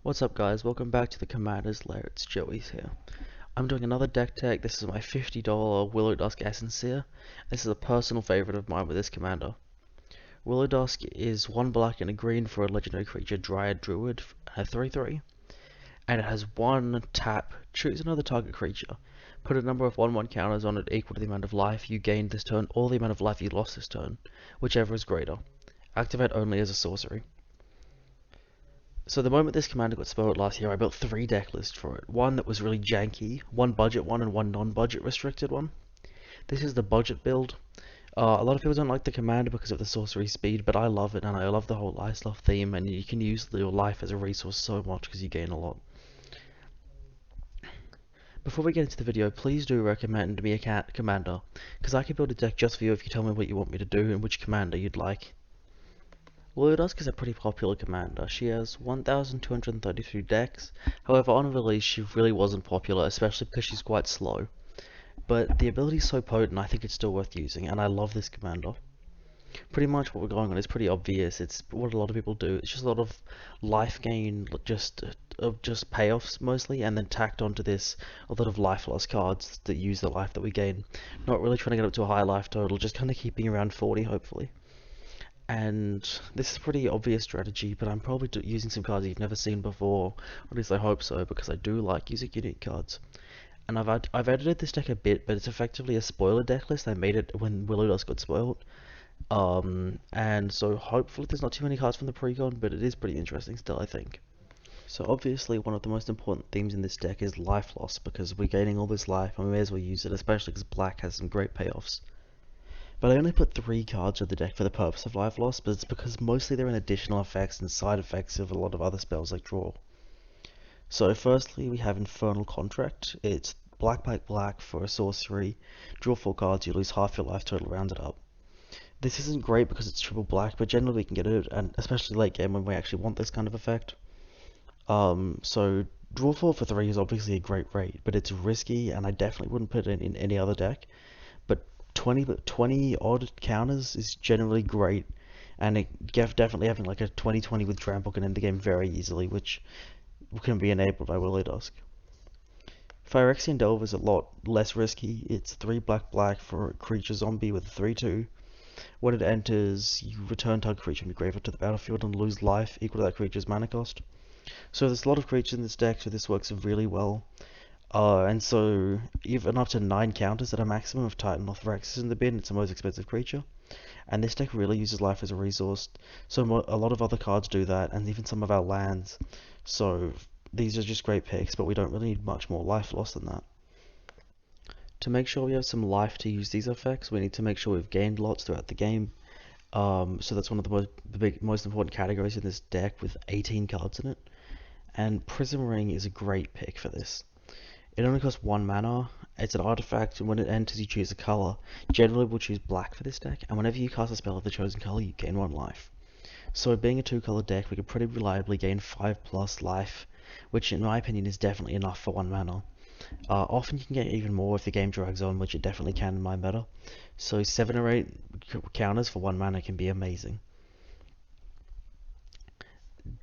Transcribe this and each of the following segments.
What's up guys, welcome back to the Commander's Lair, it's Joey's here. I'm doing another deck tech. This is my $50 Willowdusk Essence Seer. This is a personal favourite of mine with this commander. Willowdusk is 1 black and a green for a legendary creature, Dryad Druid, a 3/3. And it has 1 tap, choose another target creature. Put a number of 1/1 counters on it equal to the amount of life you gained this turn or the amount of life you lost this turn, whichever is greater. Activate only as a sorcery. So the moment this commander got spoiled last year, I built 3 deck lists for it. One that was really janky, 1 budget one, and 1 non-budget restricted one. This is the budget build. A lot of people don't like the commander because of the sorcery speed, but I love it, and I love the whole Lifeloss theme, and you can use your life as a resource so much because you gain a lot. Before we get into the video, please do recommend me a commander, because I can build a deck just for you if you tell me what you want me to do and which commander you'd like. Willowdusk is a pretty popular commander. She has 1,233 decks. However, on release she really wasn't popular, especially because she's quite slow. But the ability is so potent, I think it's still worth using, and I love this commander. Pretty much what we're going on is pretty obvious. It's what a lot of people do. It's just a lot of life gain, just payoffs mostly, and then tacked onto this a lot of life loss cards that use the life that we gain. Not really trying to get up to a high life total, just kind of keeping around 40 hopefully. And this is a pretty obvious strategy, but I'm probably using some cards you've never seen before, or at least I hope so, because I do like using unique cards. And I've edited this deck a bit, but it's effectively a spoiler deck list. I made it when Willowdusk got spoiled. And so hopefully there's not too many cards from the pre-con, but it is pretty interesting still, I think. So obviously one of the most important themes in this deck is life loss, because we're gaining all this life and we may as well use it, especially because black has some great payoffs. But I only put 3 cards in the deck for the purpose of Lifeloss, but it's because mostly they're in additional effects and side effects of a lot of other spells like draw. So firstly we have Infernal Contract. It's black for a sorcery, draw 4 cards, you lose half your life total rounded up. This isn't great because it's triple black, but generally we can get it, and especially late game when we actually want this kind of effect. So draw 4 for 3 is obviously a great rate, but it's risky and I definitely wouldn't put it in any other deck. 20 odd counters is generally great, and definitely having like a 20/20 with trample can end the game very easily, which can be enabled by Willowdusk. Phyrexian Delve is a lot less risky. It's 3 black for a creature zombie with a 3/2. When it enters, you return target creature from your graveyard to the battlefield and lose life equal to that creature's mana cost. So there's a lot of creatures in this deck, so this works really well. And so even up to 9 counters at a maximum of Titan Rex is in the bin. It's the most expensive creature, and this deck really uses life as a resource. So a lot of other cards do that, and even some of our lands. So these are just great picks, but we don't really need much more life loss than that. To make sure we have some life to use these effects, we need to make sure we've gained lots throughout the game. So that's one of the most important categories in this deck, with 18 cards in it. And Prism Ring is a great pick for this. It only costs 1 mana, it's an artifact, and when it enters you choose a color. Generally we'll choose black for this deck, and whenever you cast a spell of the chosen color you gain 1 life. So being a 2-color deck, we can pretty reliably gain 5+ life, which in my opinion is definitely enough for 1 mana. Often you can get even more if the game drags on, which it definitely can in my meta. So 7 or 8 counters for 1 mana can be amazing.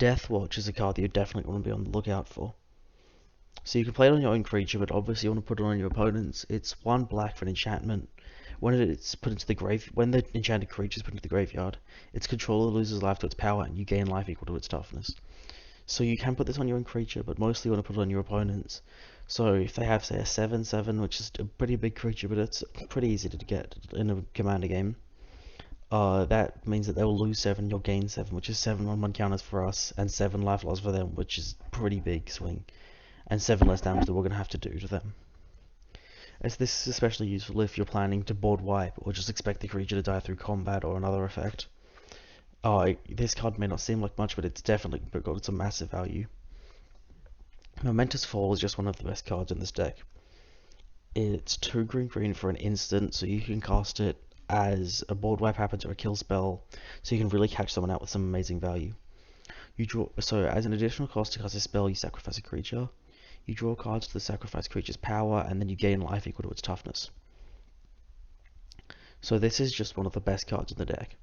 Deathwatch is a card that you definitely want to be on the lookout for. So you can play it on your own creature, but obviously you want to put it on your opponent's. It's 1 black for an enchantment. When the enchanted creature is put into the graveyard, its controller loses life to its power, and you gain life equal to its toughness. So you can put this on your own creature, but mostly you want to put it on your opponent's. So if they have, say, a 7/7, which is a pretty big creature, but it's pretty easy to get in a commander game, that means that they will lose 7, you'll gain 7, which is 7 1/1 counters for us, and 7 life loss for them, which is pretty big swing. And 7 less damage that we're going to have to do to them. As this is especially useful if you're planning to board wipe, or just expect the creature to die through combat or another effect. This card may not seem like much, but it's definitely got some massive value. Momentous Fall is just one of the best cards in this deck. It's 2 green for an instant, so you can cast it as a board wipe happens or a kill spell, so you can really catch someone out with some amazing value. So as an additional cost to cast a spell, you sacrifice a creature. You draw cards to the sacrificed creature's power, and then you gain life equal to its toughness. So this is just one of the best cards in the deck.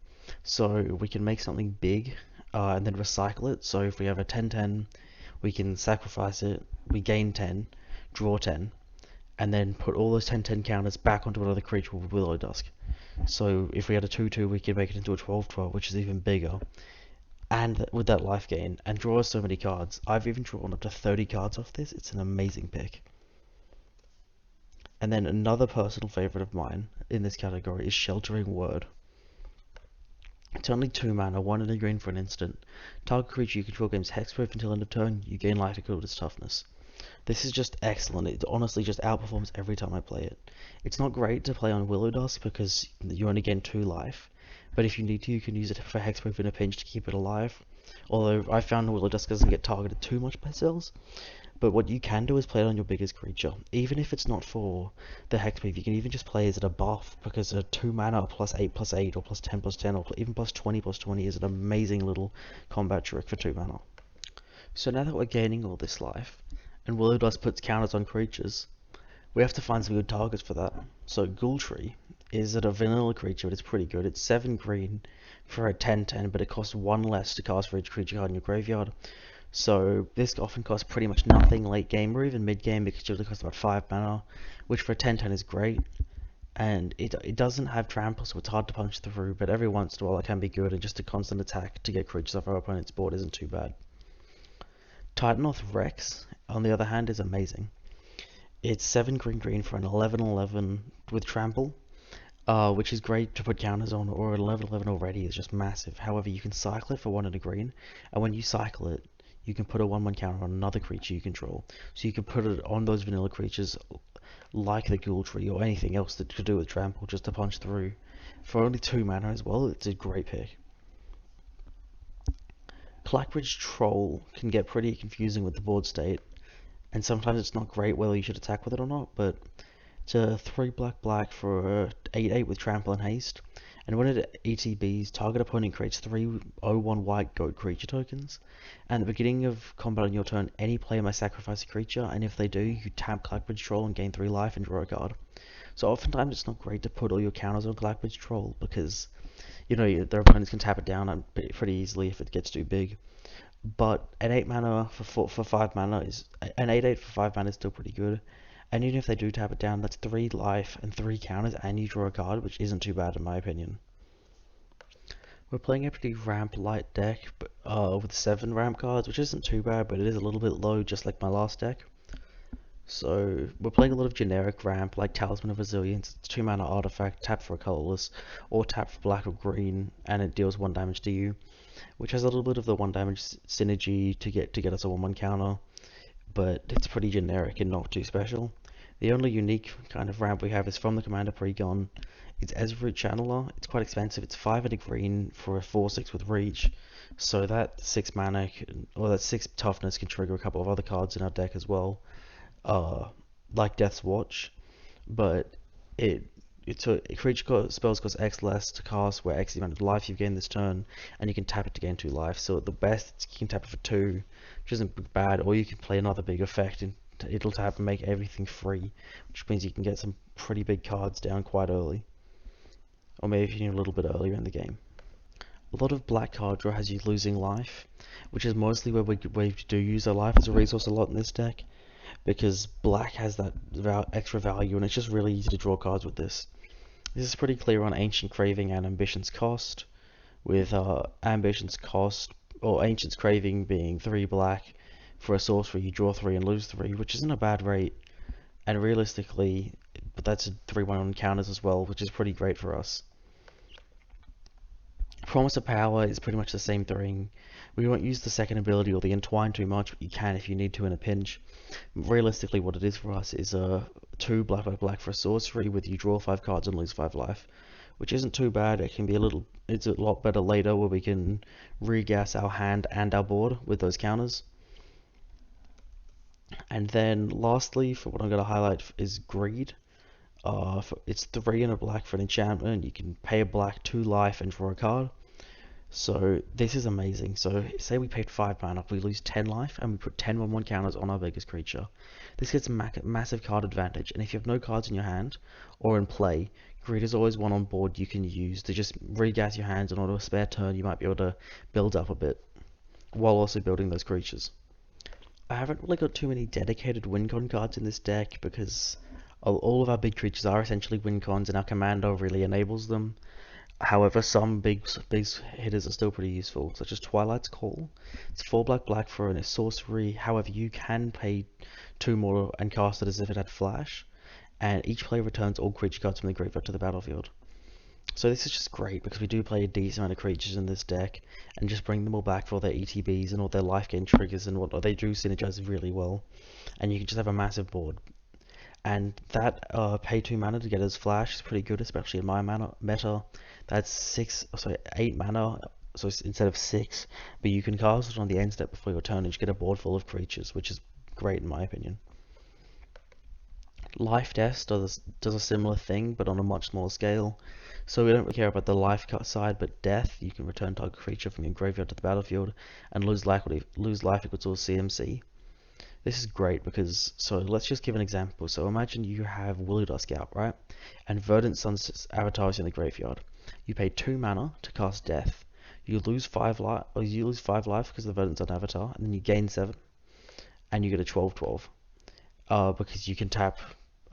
So we can make something big, and then recycle it. So if we have a 10/10, we can sacrifice it, we gain 10, draw 10, and then put all those 10/10 counters back onto another creature with Willowdusk. So if we had a 2/2, we can make it into a 12/12, which is even bigger. And with that life gain, and draw so many cards. I've even drawn up to 30 cards off this. It's an amazing pick. And then another personal favorite of mine in this category is Sheltering Word. It's only 2 mana, 1 and a green for an instant. Target creature you control gains hexproof until end of turn. You gain life equal to its toughness. This is just excellent. It honestly just outperforms every time I play it. It's not great to play on Willowdusk because you only gain 2 life, but if you need to, you can use it for hexproof in a pinch to keep it alive. Although I found Willowdusk doesn't get targeted too much by cells. But what you can do is play it on your biggest creature. Even if it's not for the hexproof, you can even just play as a buff, because a 2 mana +8/+8 or +10/+10 or even +20/20 is an amazing little combat trick for 2 mana. So now that we're gaining all this life, and Willowdusk puts counters on creatures, we have to find some good targets for that. So Ghoultree is a vanilla creature, but it's pretty good. It's 7 green for a 10/10, but it costs 1 less to cast for each creature card in your graveyard. So this often costs pretty much nothing late game or even mid game, because it usually costs about 5 mana, which for a 10/10 is great. And it doesn't have trample, so it's hard to punch through, but every once in a while it can be good, and just a constant attack to get creatures off our opponent's board isn't too bad. Titanoth Rex, on the other hand, is amazing. It's 7 green for an 11/11 with trample, which is great to put counters on, or an 11/11 already is just massive. However, you can cycle it for 1 and a green, and when you cycle it, you can put a 1/1 counter on another creature you control. So you can put it on those vanilla creatures like the Ghoultree or anything else that could do with trample, just to punch through. For only 2 mana as well, it's a great pick. Clackbridge Troll can get pretty confusing with the board state, and sometimes it's not great whether you should attack with it or not, but it's a 3/black for 8/8 with trample and haste, and when it ETBs, target opponent creates 3/01 white goat creature tokens, and at the beginning of combat on your turn, any player may sacrifice a creature, and if they do, you tap Clackbridge Troll and gain 3 life and draw a card. So oftentimes it's not great to put all your counters on Clackbridge Troll, because their opponents can tap it down pretty easily if it gets too big. But an 8 mana for 5 mana is an 8/8 for 5 mana is still pretty good. And even if they do tap it down, that's 3 life and 3 counters, and you draw a card, which isn't too bad in my opinion. We're playing a pretty ramp light deck, with 7 ramp cards, which isn't too bad, but it is a little bit low, just like my last deck. So we're playing a lot of generic ramp, like Talisman of Resilience. It's 2 mana artifact, tap for a colorless, or tap for black or green, and it deals 1 damage to you, which has a little bit of the 1 damage synergy to get us a 1/1 counter, but it's pretty generic and not too special. The only unique kind of ramp we have is from the Commander Pre-Gon. It's Ezra Channeler. It's quite expensive. It's 5 and a green for a 4/6 with reach, so that 6 mana or that 6 toughness can trigger a couple of other cards in our deck as well, like Death's Watch. But it's a creature spells cost X less to cast, where X is the amount of life you've gained this turn, and you can tap it to gain 2 life. So at the best, you can tap it for 2, which isn't bad, or you can play another big effect and it'll tap and make everything free, which means you can get some pretty big cards down quite early, or maybe if you need a little bit earlier in the game. A lot of black card draw has you losing life, which is mostly where we do use our life as a resource a lot in this deck, because black has that extra value, and it's just really easy to draw cards with this. This is pretty clear on Ancient Craving and Ambition's Cost, with Ambition's Cost, or Ancient's Craving being 3 black for a sorcery, you draw 3 and lose 3, which isn't a bad rate, and realistically, but that's a 3/1 counters as well, which is pretty great for us. Promise of Power is pretty much the same thing. We won't use the second ability or the Entwine too much, but you can if you need to in a pinch. Realistically, what it is for us is a 2 black for a sorcery with you draw 5 cards and lose 5 life, which isn't too bad. It's a lot better later, where we can regas our hand and our board with those counters. And then lastly, for what I'm going to highlight, is Greed. It's 3 and a black for an enchantment. You can pay a black 2 life and draw a card. So this is amazing. So say we paid 5 mana, we lose 10 life, and we put 10/1 counters on our biggest creature. This gets massive card advantage, and if you have no cards in your hand or in play, Greed is always one on board you can use to just regas your hands, and on a spare turn you might be able to build up a bit while also building those creatures. I haven't really got too many dedicated win con cards in this deck because all of our big creatures are essentially win cons and our commander really enables them. However, some big hitters are still pretty useful, such as Twilight's Call. It's 4 black for a sorcery. However, you can pay 2 more and cast it as if it had flash, and each player returns all creature cards from the graveyard to the battlefield. So this is just great because we do play a decent amount of creatures in this deck, and just bring them all back for all their ETBs and all their life gain triggers and whatnot. They do synergize really well, and you can just have a massive board. And that pay 2 mana to get his flash is pretty good, especially in my mana meta. That's 8 mana, so instead of 6, but you can cast it on the end step before your turn and you get a board full of creatures, which is great in my opinion. Lifeloss does a similar thing, but on a much smaller scale. So we don't really care about the life cut side, but death, you can return target creature from your graveyard to the battlefield and lose life equal to a CMC. This is great because, so let's just give an example. So imagine you have Willowdusk out, right? And Verdant Sun's avatar is in the graveyard. You pay 2 mana to cast Death. You lose 5 life, because of the Verdant Sun avatar, and then you gain 7, and you get a 12/12. Because you can tap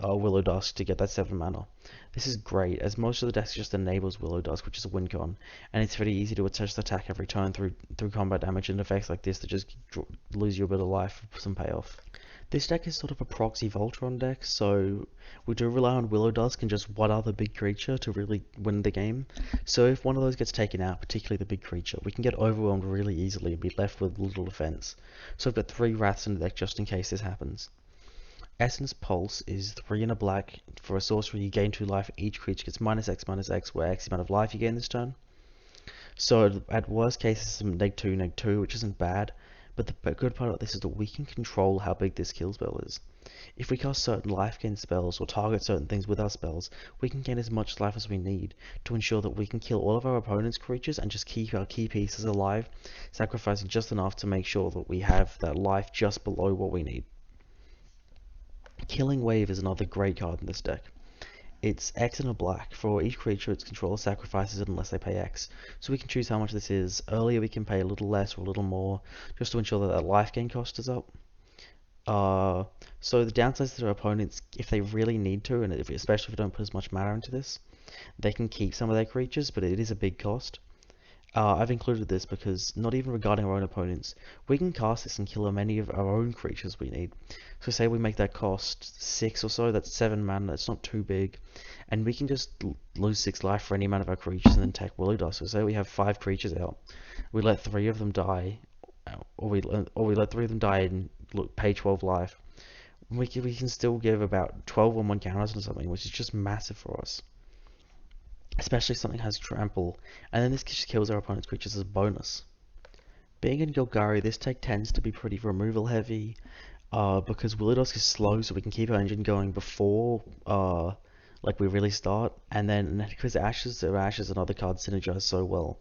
Willowdusk to get that 7 mana. This is great, as most of the decks just enables Willowdusk, which is a win con, and it's very easy to attack every turn through combat damage and effects like this that just lose you a bit of life for some payoff. This deck is sort of a proxy Voltron deck, so we do rely on Willowdusk and just one other big creature to really win the game. So if one of those gets taken out, particularly the big creature, we can get overwhelmed really easily and be left with little defense. So I've got 3 Wraths in the deck just in case this happens. Essence Pulse is 3 and a black. For a sorcery, you gain 2 life, and each creature gets -X, where X amount of life you gain this turn. So at worst case, it's some -2, which isn't bad, but the good part of this is that we can control how big this kill spell is. If we cast certain life gain spells or target certain things with our spells, we can gain as much life as we need to ensure that we can kill all of our opponent's creatures and just keep our key pieces alive, sacrificing just enough to make sure that we have that life just below what we need. Killing Wave is another great card in this deck. It's X and a black. For each creature its controller sacrifices it unless they pay X. So we can choose how much this is. Earlier we can pay a little less or a little more, just to ensure that that life gain cost is up. So the downsides to our opponents, if they really need to, and especially if we don't put as much mana into this, they can keep some of their creatures, but it is a big cost. I've included this because, not even regarding our own opponents, we can cast this and kill as many of our own creatures we need. So say we make that cost 6 or so, that's 7 mana, it's not too big, and we can just lose 6 life for any amount of our creatures and then take Willowdusk. So say we have 5 creatures out, we let 3 of them die, or we let 3 of them die and pay 12 life. We can still give about 12 or 1 counters or something, which is just massive for us. Especially if something has trample, and then this just kills our opponent's creatures as a bonus. Being in Golgari, this deck tends to be pretty removal heavy, because Willowdusk is slow, so we can keep our engine going before like we really start, and then because Ashes and other cards synergize so well.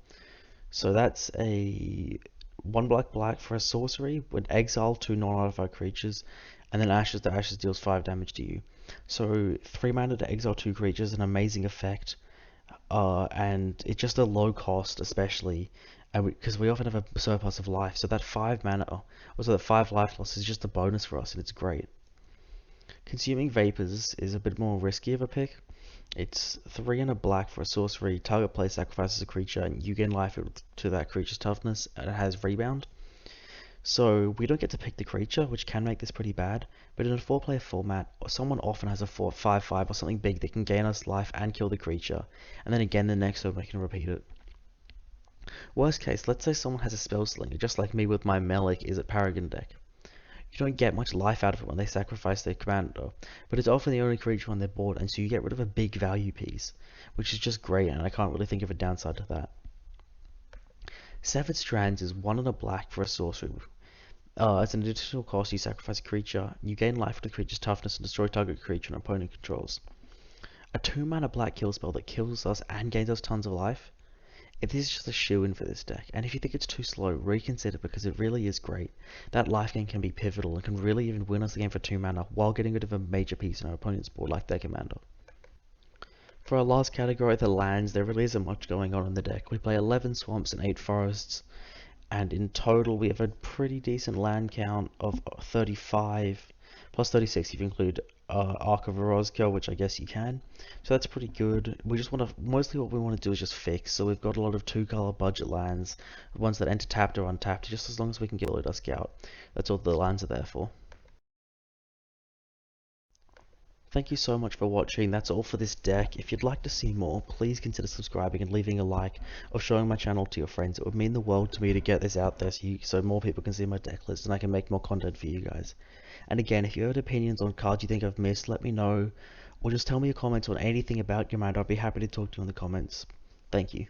So that's a 1 black for a sorcery with exile 2 non-artifact creatures, and then Ashes to Ashes deals 5 damage to you. So 3 mana to exile 2 creatures, an amazing effect. And it's just a low cost, especially because we often have a surplus of life, so that 5 mana, also that 5 life loss is just a bonus for us, and it's great. Consuming Vapors is a bit more risky of a pick. It's 3 and a black for a sorcery, target player sacrifices a creature, and you gain life to that creature's toughness, and it has rebound. So we don't get to pick the creature, which can make this pretty bad, but in a 4-player format, someone often has a 5/5 or something big that can gain us life and kill the creature, and then again the next turn we can repeat it. Worst case, let's say someone has a spell slinger, just like me with my Melik is at Paragon deck. You don't get much life out of it when they sacrifice their commander, but it's often the only creature on their board, and so you get rid of a big value piece, which is just great, and I can't really think of a downside to that. Severed Strands is 1 and a black for a sorcery. As an additional cost, you sacrifice a creature, you gain life with the creature's toughness and destroy target creature an opponent controls. A 2 mana black kill spell that kills us and gains us tons of life. This is just a shoo-in for this deck, and if you think it's too slow, reconsider because it really is great. That life gain can be pivotal and can really even win us the game for 2 mana while getting rid of a major piece in our opponent's board like their commander. For our last category, the lands, there really isn't much going on in the deck. We play 11 swamps and 8 forests. and in total we have a pretty decent land count of 35 plus 36 if you include Ark of Orozco, which I guess you can. So that's pretty good. We just want to, mostly what we want to do is just fix. So we've got a lot of 2-color budget lands, ones that enter tapped or untapped, just as long as we can get Willowdusk out. That's all the lands are there for. Thank you so much for watching. That's all for this deck. If you'd like to see more, please consider subscribing and leaving a like or showing my channel to your friends. It would mean the world to me to get this out there so more people can see my deck list and I can make more content for you guys. And again, if you have opinions on cards you think I've missed, let me know, or just tell me your comments on anything about Commander. I'd be happy to talk to you in the comments. Thank you.